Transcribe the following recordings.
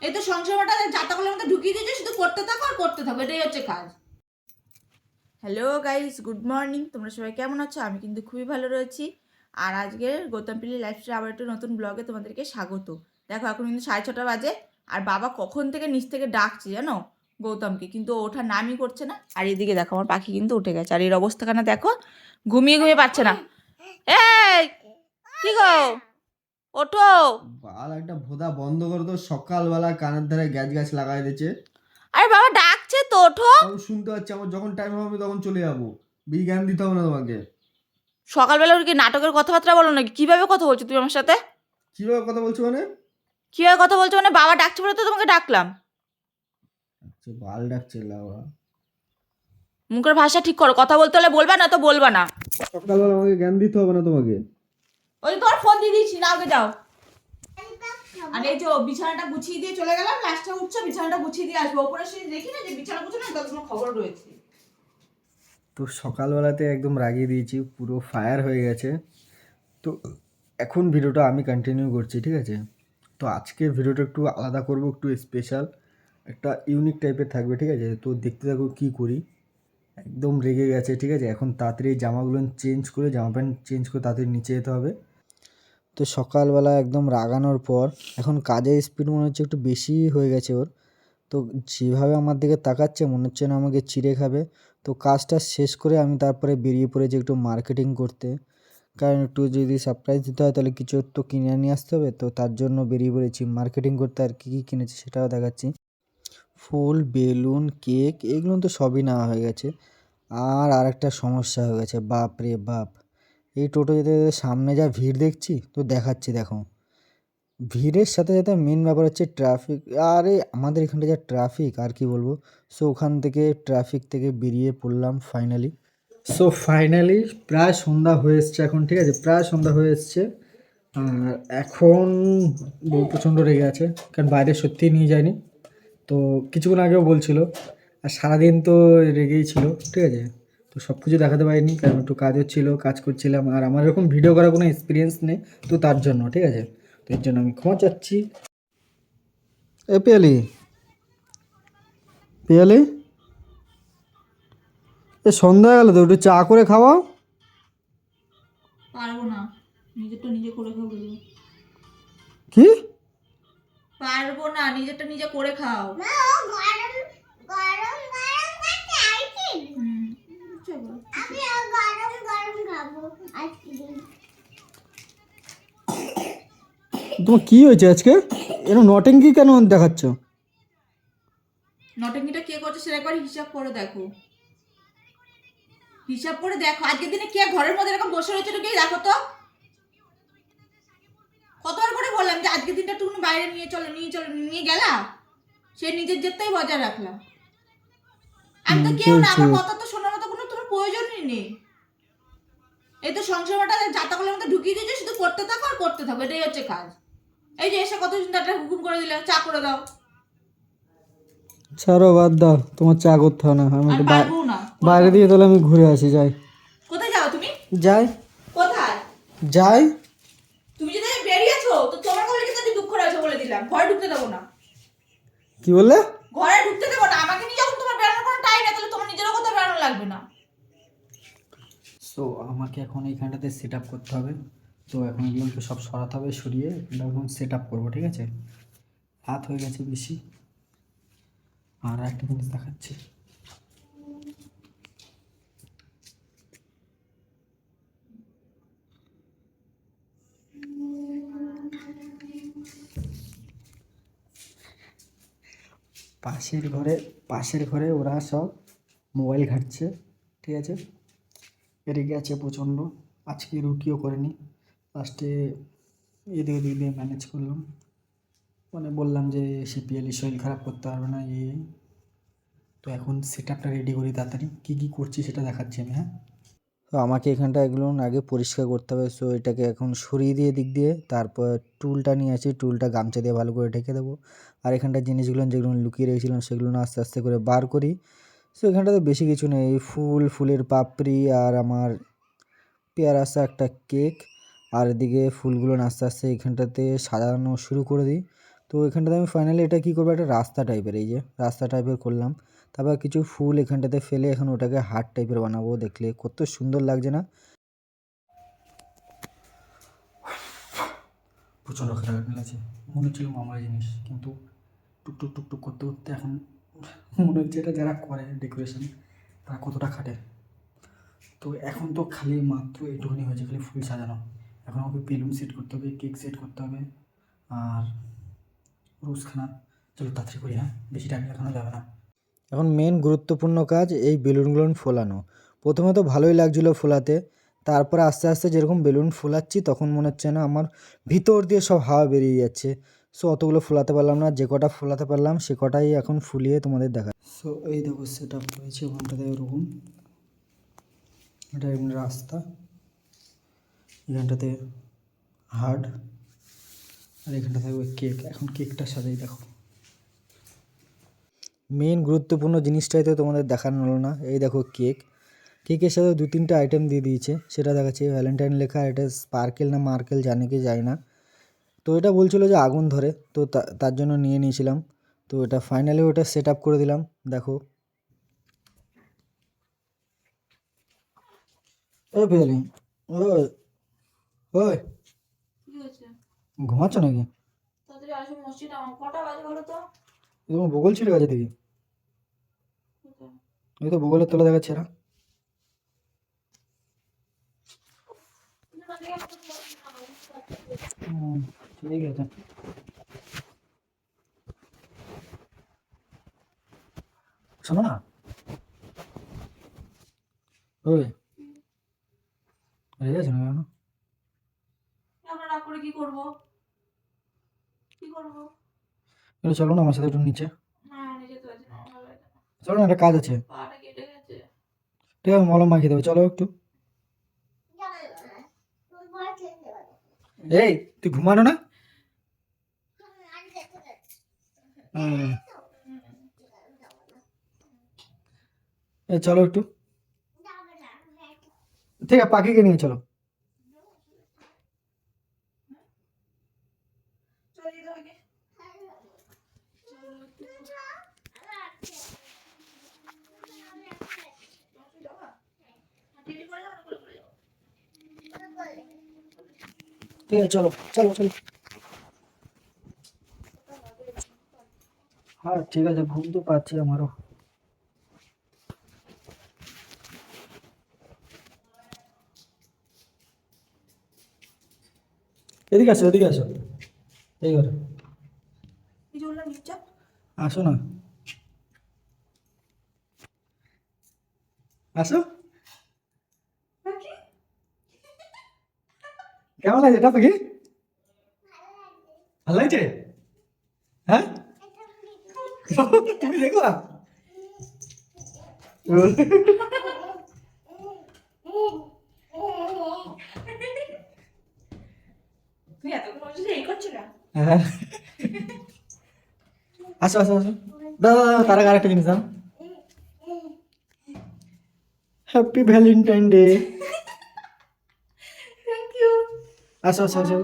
এই তো সংসারটা জাতাগুলোর মধ্যে ঢুকিয়ে দিয়েছে, শুধু করতে থাকো আর করতে থাকো, এটাই হচ্ছে কাজ। Hello guys, good morning. তোমরা সবাই কেমন আছো? আমি কিন্তু খুবই ভালো রয়েছি। আর আজকের গৌতম পিলি লাইফস্টাইল আবার একটু নতুন ব্লগে তোমাদেরকে স্বাগত। দেখো এখন কিন্তু 6:30 বাজে, আর বাবা কখন থেকে নিচ থেকে ডাকছে জানো গৌতমকে, কিন্তু ও ওঠার নামই করছে না। আর এদিকে দেখো আমার পাখি কিন্তু উঠে গেছে, আর এর অবস্থাখানা দেখো, ঘুমিয়ে ঘুমিয়ে পাচ্ছে না। এই কি গো, ওঠো। বাল একটা ভোদা বন্ধ করো তো, সকালবেলা কানের ধারে গ্যাস গ্যাস লাগাই দিয়েছে। আরে বাবা ডাকছে তো, ওঠো। আমি শুনতে পাচ্ছি, আমার যখন টাইম হবে তখন চলে যাবো। বিজ্ঞান দিতে হবে না তোমাকে। সকালবেলা উঠে কি নাটকের কথাবার্তা বলো নাকি? কিভাবে কথা বলছো তুমি আমার সাথে? কিভাবে কথা বলছো মানে? কিভাবে কথা বলছো মানে? বাবা ডাকছে বলে তো তোমাকে ডাকলাম। আচ্ছা, বাল ডাকছে লাউড়া। মুখের ভাষা ঠিক করো, কথা বলতে হলে বলবা, না তো বলবা না। সকালবেলা আমাকে জ্ঞান দিতে হবে না তোমাকে। ওই তোমার ফোন দিয়ে দিয়েছি, না আগে যাও। আর এই যে বিছানাটা গুছিয়ে দিয়ে চলে গেলাম, লাস্টে উঠছো বিছানাটা গুছিয়ে দিয়ে আসবো, ওপরে সে দেখি না যে বিছানা গুছানো, তার কোনো খবর রয়েছে। তো সকালবেলাতে একদম রাগিয়ে দিয়েছি, পুরো ফায়ার হয়ে গেছে। তো এখন ভিডিওটা আমি কন্টিনিউ করছি, ঠিক আছে? তো আজকের ভিডিওটা একটু আলাদা করব, একটু স্পেশাল, একটা ইউনিক টাইপের থাকবে, ঠিক আছে? তো দেখতে থাকো কী করি। একদম রেগে গেছে, ঠিক আছে? এখন তাড়াতাড়ি জামাগুলো চেঞ্জ করে, জামা প্যান্ট চেঞ্জ করে তাড়াতাড়ি নিচে যেতে হবে। তো সকালবেলা একদম রাগানোর পর এখন কাজের স্পিড মনে হচ্ছে একটু বেশি হয়ে গেছে ওর। তো যেভাবে আমার দিকে তাকাচ্ছে মনে হচ্ছে না আমাকে চিড়ে খাবে। তো কাজটা শেষ করে আমি তারপরে বেরিয়ে পড়েছি একটু মার্কেটিং করতে, কারণ একটু যদি সারপ্রাইজ দিতে হয় তাহলে কিছু তো কিনে নিয়ে আসতে হবে। তো তার জন্য বেরিয়ে পড়েছি মার্কেটিং করতে। আর কী কী কিনেছি সেটাও দেখাচ্ছি। ফুল, বেলুন, কেক, এগুলো তো সবই নেওয়া হয়ে গেছে। আর আরেকটা সমস্যা হয়ে গেছে, বাপ রে বাপ! এই টোটো যেতে যেতে সামনে যা ভিড় দেখছি, তো দেখাচ্ছি দেখো। ভিড়ের সাথে সাথে মেন ব্যাপার হচ্ছে ট্রাফিক। আরে আমাদের এখানটা যা ট্রাফিক, আর কি বলবো। সো ওখান থেকে ট্রাফিক থেকে বেরিয়ে পড়লাম ফাইনালি। ফাইনালি প্রায় সন্ধ্যা হয়ে এসছে এখন, ঠিক আছে? প্রায় সন্ধ্যা হয়ে এসছে। আর এখন বউ প্রচণ্ড রেগে আছে, কারণ বাইরে সত্যিই নিয়ে যায়নি। তো কিছুক্ষণ আগেও বলছিল। আর সারাদিন তো রেগেই ছিল, ঠিক আছে? তো সব কিছু দেখাতে পারিনি, কারণ একটু কাজ হচ্ছিলো, কাজ করছিলাম। আর আমার এরকম ভিডিও করার কোনো এক্সপিরিয়েন্স নেই, তো তার জন্য, ঠিক আছে? তো এর জন্য আমি ক্ষমা চাচ্ছি। এ পিয়ালি, পিয়ালি, এ সন্ধ্যা হয়ে গেল তো, একটু চা করে খাওয়াও। পারবো না, নিজেরটা নিজে করে খাও। কি? পারবো না, নিজেরটা নিজে করে খাও। চলো। তোমার কি হয়েছে আজকে? এরকম নটেঙ্কি কেন দেখাচ্ছ? নটঙ্গিটা কে করছে সেটা একবার হিসাব করে দেখো। হিসাব করে দেখো, আজকের দিনে কে ঘরের মধ্যে এরকম বসে রয়েছে, কে দেখো তো। কতবার করে বললাম যে আজকের দিনটা একটু বাইরে নিয়ে চলো, নিয়ে চলো, নিয়ে গেলাম, সে নিজের জেদটাই বজায় রাখলাম। আমি তো কেউ না, আমার কথা তো শোনার মতো কোনো তোমার প্রয়োজনই নেই। এই তো সংসারটা জাতাগুলোর মধ্যে ঢুকিয়ে দিয়েছে, শুধু করতে থাকো আর করতে থাকো, এটাই হচ্ছে কাজ। এই যে এসে কত চিন্তাটা হুকুম করে দিলে, চা করে দাও। ছাড়ো, বাদ দাও, তোমার চা করতে হবে না। আমি আর একটু পারবো না। বাইরে দিয়ে তাহলে আমি ঘুরে আসি, যাই। কোথায় যাও তুমি? যাই। কোথায় যাই। তুমি? যদি বেরিয়েছো তো তোমার বলে কিন্তু আমি দুঃখ রয়েছে বলে দিলাম, ঘরে ঢুকতে দেবো না। কি বললে? ঘরে ঢুকতে দেবো না, আমাকে নিয়ে যখন তোমার বেড়ানোর কোনো টাইম নেই, তাহলে তোমার নিজেরও কোথাও বেড়ানো লাগবে না। সো আমাকে এখন এইখানটাতে সেট আপ করতে হবে। তো এখন এগুলোকে সব সরাতে হবে, সরিয়ে এটা এখন সেট আপ করবো, ঠিক আছে? হাত হয়ে গেছে বেশি। আর একটা জিনিস দেখাচ্ছি। পাশের ঘরে ওরা সব মোবাইল ঘাঁটছে, ঠিক আছে? রেগে আছে প্রচণ্ড। আজকে রুটিও করেনি, লাস্টে এদিক ওদিক দিয়ে ম্যানেজ করলাম। মানে বললাম যে সিপিএলি শরীর খারাপ করতে পারবে না, এই। তো এখন সেট আপটা রেডি করি তাড়াতাড়ি, কী কী করছি সেটা দেখাচ্ছি আমি, হ্যাঁ? তো আমাকে এখানটা এগুলো আগে পরিষ্কার করতে হবে। সো এটাকে এখন সরিয়ে দিয়ে দিক দিয়ে তারপর টুলটা নিয়ে আসি, টুলটা গামছা দিয়ে ভালো করে ঢেকে দেবো। আর এখানটা জিনিসগুলো যেগুলো লুকিয়ে রেখেছিলাম সেগুলো আস্তে আস্তে করে বার করি। সো এখানটাতে বেশি কিছু নেই, ফুলের পাপড়ি আর আমার পেয়ারাসা একটা কেক। আর এদিকে ফুলগুলো আস্তে আস্তে এখানটাতে সাজানো শুরু করে দিই। তো এখানটাতে আমি ফাইনালি এটা কী করবো, একটা রাস্তা টাইপের, এই যে রাস্তা টাইপের করলাম। তারপর কিছু ফুল এখানটাতে ফেলে এখন ওটাকে হার্ট টাইপের বানাবো। দেখলে কত সুন্দর লাগছে না? প্রচণ্ড খারাপ লাগছে, মনে হচ্ছিল মামার জিনিস, কিন্তু টুকটুক টুকটুক করতে করতে এখন মনে হচ্ছে এটা যারা করে ডেকোরেশন তারা কতটা খাটে। তো এখন তো খালি মাত্র এইটুকুনি হয়েছে, খালি ফুল সাজানো। এখন আমাকে বেলুন সেট করতে হবে, কেক সেট করতে হবে, আর রোজখানা। চলো তাড়াতাড়ি করি, হ্যাঁ, বেশি টাইম লাগানো যাবে না। এখন মেন গুরুত্বপূর্ণ কাজ এই বেলুনগুলো ফোলানো। প্রথমে তো ভালোই লাগছিলো ফোলাতে, তারপরে আস্তে আস্তে যেরকম বেলুন ফোলাচ্ছি তখন মনে হচ্ছে না আমার ভিতর দিয়ে সব হাওয়া বেরিয়ে যাচ্ছে। সো অতগুলো ফোলাতে পারলাম না, যে কটা ফোলাতে পারলাম সে কটাই এখন ফুলিয়ে তোমাদের দেখা। সো এই দেখো সেট আপ হয়েছে ওখানটাতে ওরকম, এটা এমনি রাস্তা, এখানটাতে হার্ড, আর এখানটা থাকবে কেক। এখন কেকটা সাজাই, দেখো মেন গুরুত্বপূর্ণ জিনিসটাই তো তোমাদের দেখানো হলো না। এই দেখো কেক, কেকের সাথে 2-3টে আইটেম দিয়ে দিয়েছে, সেটা দেখাচ্ছে ভ্যালেন্টাইন লেখা, এটা স্পার্কেল না মার্কেল জানে কি যায় না। তো এটা বলছিল যে আগুন ধরে, তো তার জন্য নিয়ে নিয়েছিলাম। তো এটা ফাইনালি ওটা সেট আপ করে দিলাম, দেখো। ও বেলি, ওই ওই কি হয়েছে? ঘুমাচ্ছ নাকি? তাড়াতাড়ি আসো, মসজিদ আমার কটা বাজে বলো তো? তোমার বগল ছিল কাছে দেখি, কোথায়? এই তো বগলের তলা দেখাচ্ছে এরা। ঠিক আছে, শোনো না, ওই রেগে আছো না কেন? আমরা রাগ করে কি করবো? কি করবো? একটু চলো না আমার সাথে একটু নিচে, না নিজে তো আছে না, ভালো লাগে না। চলো না, একটা কাজ আছে। পাটা কেটে গেছে। ঠিক আছে, মলম মাখিয়ে দেবো, চলো একটু। এই তুই ঘুমানো না? হুম, এই চলো একটু, ঠিক আছে পাখিকে নিয়ে চলো। চলে যেতে হবে। ঠিক আছে চলো চলো চলো। হ্যাঁ ঠিক আছে, ঘুম তো পাচ্ছি আমারও। এদিকে আসো, এদিকে আসো, এই ঘরে এই যে বললাম নিচে। আসো না, আসো। কেমন লাগছে এটা পাখি? ভালো লাগছে? হ্যাঁ তুমি দেখো তুই এতক্ষণ বসে এই করছিল? হ্যাঁ, আসো আসো আসো, দাদা তার আগে আরেকটা জিনিস দাও। Happy Valentine day. Thank you. আসো আসো আসো,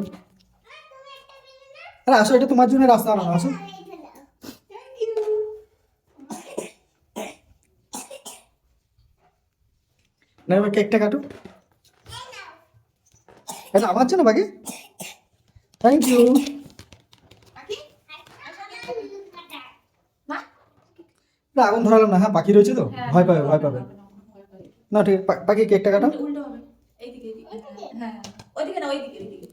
আরে আসো, এটা তোমার জন্য রাস্তা বানানো, আসো। Thank you. না এবার কেকটা কাটো, এটা আমার জন্য বাকি। Thank you. আকি না না আগুন ধরালাম না, হ্যাঁ বাকি রয়েছে তো, ভয় পাবে ভয় পাবে। না ঠিক আছে, পাখি কেকটা কাটো। উল্টো হবে। এইদিকে এইদিকে। হ্যাঁ ওইদিকে না, ওইদিকে ওইদিকে।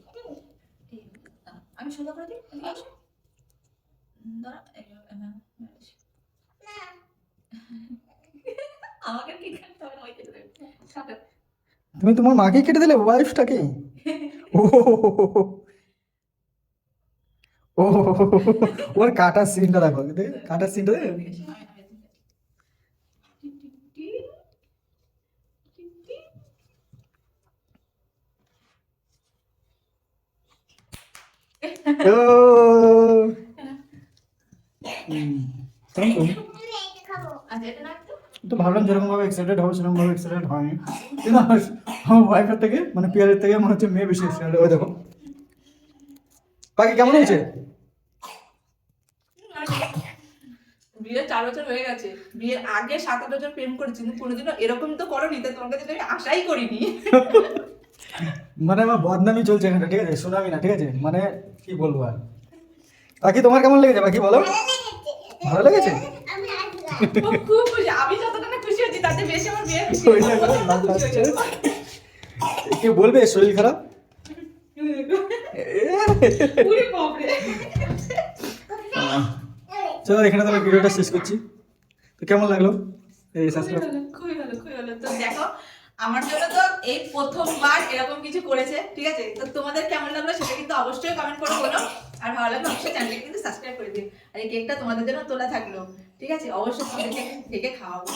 এই, আমি সোজা করে দিই, এদিকে আসো। দাঁড়া, হ্যাঁ, আমাকে কি করতে হবে না, ওই কেটে দেবে। কাটো। তুমি তোমার মাকে কেটে দিলে, ওয়াইফটাকে? ও ও, ওর কাটার সিনটা দেখো, কাটার সিনটা দেখো। ও থ্যাংক ইউ। তো ভাবলাম যেরকম ভাবে এক্সাইটেড হবে সেরকম ভাবে এক্সাইটেড হয়নি, কিন্তু আমার ওয়াইফের থেকে মানে পিয়ারের থেকে মনে হচ্ছে মেয়ে বেশি এক্সাইটেড। ওই দেখো পাখি কেমন হয়েছে? বিয়ের 4 বছর হয়ে গেছে, বিয়ের আগে 7-8 বছর প্রেম করেছি, কিন্তু কোনোদিনও এরকম তো করোনি, তাই তোমার কাছে আমি আশাই করিনি। মানে আমার বদনামি চলছে এখানে, ঠিক আছে, শোনাবি না, ঠিক আছে, মানে কি বলবো আর। বাকি তোমার কেমন লেগেছে, বাকি বলো। ভালো লেগেছে? ও খুব খুশি, আমি যতটা না খুশি হয়েছি তাতে বেশি আমার বিয়ে খুশি ওই দেখো, লাল আসছে। কেউ বলবে শরীর খারাপ? পুরি বাপরে। চলো এখানে তাহলে ভিডিওটা শেষ করছি। তো কেমন লাগলো এই সাবস্ক্রাইব? খুবই ভালো, খুবই ভালো। তো দেখো, আমার জন্য তো এই প্রথমবার এরকম কিছু করেছে, ঠিক আছে। তো তোমাদের কেমন লাগলো সেটা কিন্তু অবশ্যই কমেন্ট করে বলো, আর ভালো লাগলে অবশ্যই চ্যানেলকে কিন্তু সাবস্ক্রাইব করে দিও। আর এই কেকটা তোমাদের জন্য তোলা থাকলো, ঠিক আছে, অবশ্যই তোমাদেরকে দেখে খাওয়াবো।